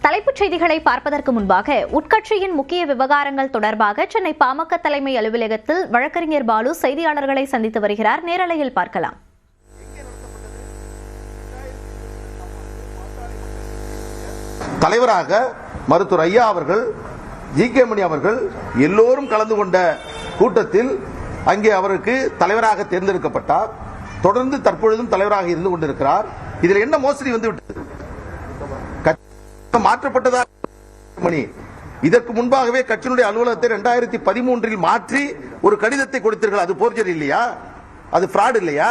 தலைப்புச் செய்திகளை பார்ப்பதற்கு முன்பாக உட்கட்சியின் முக்கிய விவகாரங்கள் தொடர்பாக சென்னை பாமக தலைமை அலுவலகத்தில் வழக்கறிஞர் பாலு செய்தியாளர்களை சந்தித்து வருகிறார். நேரலையில் பார்க்கலாம். தலைவராக மருத்துவர் ஐயா அவர்கள், ஜி.கே. மணி அவர்கள் எல்லோரும் கலந்து கொண்ட கூட்டத்தில் அங்கே அவருக்கு தலைவராக தேர்ந்தெடுக்கப்பட்டார். தொடர்ந்து தற்பொழுதும் தலைவராக இருந்து கொண்டிருக்கிறார். இதில் என்ன மோசடி வந்து விட்டது? மாற்றப்பட்டதா? மணி இதற்கு முன்பாகவே கட்சியினுடைய அலுவலகத்தை 2013 மாற்றி ஒரு கடிதத்தை கொடுத்தீர்கள். அது போர்ஜரி இல்லையா? அது ஃப்ராட் இல்லையா?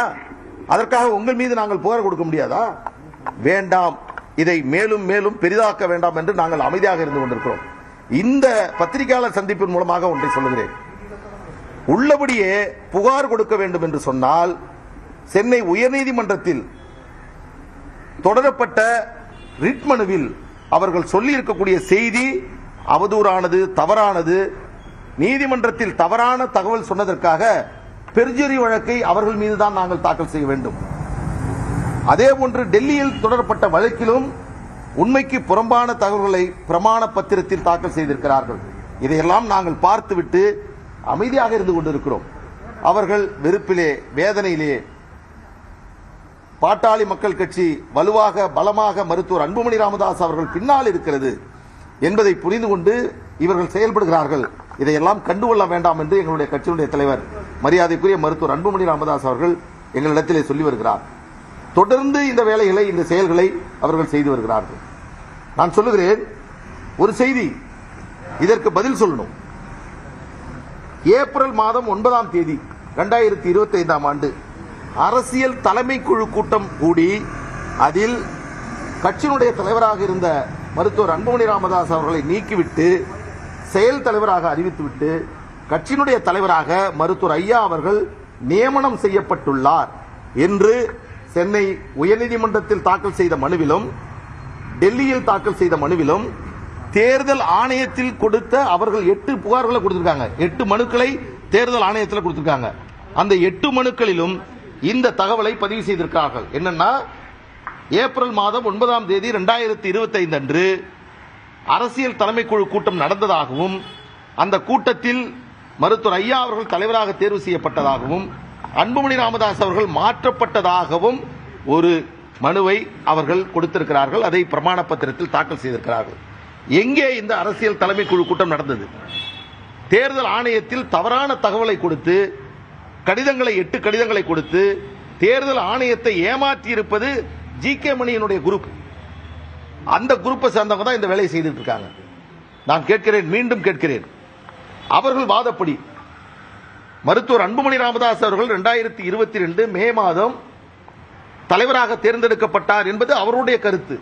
அதற்காக உங்கள் மீது நாங்கள் புகார் கொடுக்க முடியாதா? வேண்டாம், இதை மேலும் மேலும் பெரிதாக்க வேண்டாம் என்று நாங்கள் அமைதியாக இருந்து கொண்டிருக்கிறோம். இந்த பத்திரிகையாளர் சந்திப்பின் மூலமாக ஒன்றை சொல்லுகிறேன். உள்ளபடியே புகார் கொடுக்க வேண்டும் என்று சொன்னால் சென்னை உயர்நீதிமன்றத்தில் தொடரப்பட்ட ரிட் மனுவில் அவர்கள் சொல்லி இருக்கக்கூடிய செய்தி அவதூறானது, தவறானது. நீதிமன்றத்தில் தவறான தகவல் சொன்னதற்காக பெர்ஜரி வழக்கை அவர்கள் மீதுதான் நாங்கள் தாக்கல் செய்ய வேண்டும். அதேபோன்று டெல்லியில் தொடரப்பட்ட வழக்கிலும் உண்மைக்கு புறம்பான தகவல்களை பிரமாண பத்திரத்தில் தாக்கல் செய்திருக்கிறார்கள். இதையெல்லாம் நாங்கள் பார்த்துவிட்டு அமைதியாக இருந்து கொண்டிருக்கிறோம். அவர்கள் வெறுப்பிலே, வேதனையிலே, பாட்டாளி மக்கள் கட்சி வலுவாக பலமாக மருத்துவர் அன்புமணி ராமதாஸ் அவர்கள் பின்னால் இருக்கிறது என்பதை புரிந்து கொண்டு இவர்கள் செயல்படுகிறார்கள். இதையெல்லாம் கண்டுகொள்ள வேண்டாம் என்று எங்களுடைய கட்சியினுடைய தலைவர் மரியாதைக்குரிய மருத்துவர் அன்புமணி ராமதாஸ் அவர்கள் எங்களிடத்திலே சொல்லி வருகிறார். தொடர்ந்து இந்த வேலைகளை, இந்த செயல்களை அவர்கள் செய்து வருகிறார்கள். நான் சொல்லுகிறேன், ஒரு செய்தி இதற்கு பதில் சொல்லணும். ஏப்ரல் மாதம் 9ஆம் தேதி 2025ஆம் ஆண்டு அரசியல் தலைமை குழு கூட்டம் கூடி அதில் கட்சியினுடைய தலைவராக இருந்த மருத்துவர் அன்புமணி ராமதாஸ் அவர்களை நீக்கிவிட்டு செயல் தலைவராக அறிவித்துவிட்டு கட்சியினுடைய தலைவராக மருத்துவர் ஐயா அவர்கள் நியமனம் செய்யப்பட்டுள்ளார் என்று சென்னை உயர்நீதிமன்றத்தில் தாக்கல் செய்த மனுவிலும் டெல்லியில் தாக்கல் செய்த மனுவிலும் தேர்தல் ஆணையத்தில் கொடுத்த அவர்கள் 8 புகார்களை கொடுத்திருக்காங்க. 8 மனுக்களை தேர்தல் ஆணையத்தில் கொடுத்திருக்காங்க. அந்த 8 மனுக்களிலும் இந்த தகவலை பதிவு செய்திருக்கிறார்கள். என்னன்னா, ஏப்ரல் மாதம் 9ஆம் தேதி 2025 அன்று அரசியல் தலைமை குழு கூட்டம் நடந்ததாகவும் அந்த கூட்டத்தில் மருத்துவர் ஐயா அவர்கள் தலைவராக தேர்வு செய்யப்பட்டதாகவும் அன்புமணி ராமதாஸ் அவர்கள் மாற்றப்பட்டதாகவும் ஒரு மனுவை அவர்கள் கொடுத்திருக்கிறார்கள். அதை பிரமாண பத்திரத்தில் தாக்கல் செய்திருக்கிறார்கள். எங்கே இந்த அரசியல் தலைமை குழு கூட்டம் நடந்தது? தேர்தல் ஆணையத்தில் தவறான தகவலை கொடுத்து கடிதங்களை 8 கடிதங்களை கொடுத்து தேர்தல் ஆணையத்தை ஏமாற்றி இருப்பது ஜி.கே. மணியினுடைய குரூப். அந்த குரூப்பை சேர்ந்தவங்க தான் இந்த வேலையை செய்துட்டு இருக்காங்க. நான் கேட்கிறேன், மீண்டும் கேட்கிறேன், அவர்கள் வாதப்படி மருத்துவர் அன்புமணி ராமதாஸ் அவர்கள் 2022 மே மாதம் தலைவராக தேர்ந்தெடுக்கப்பட்டார் என்பது அவருடைய கருத்து.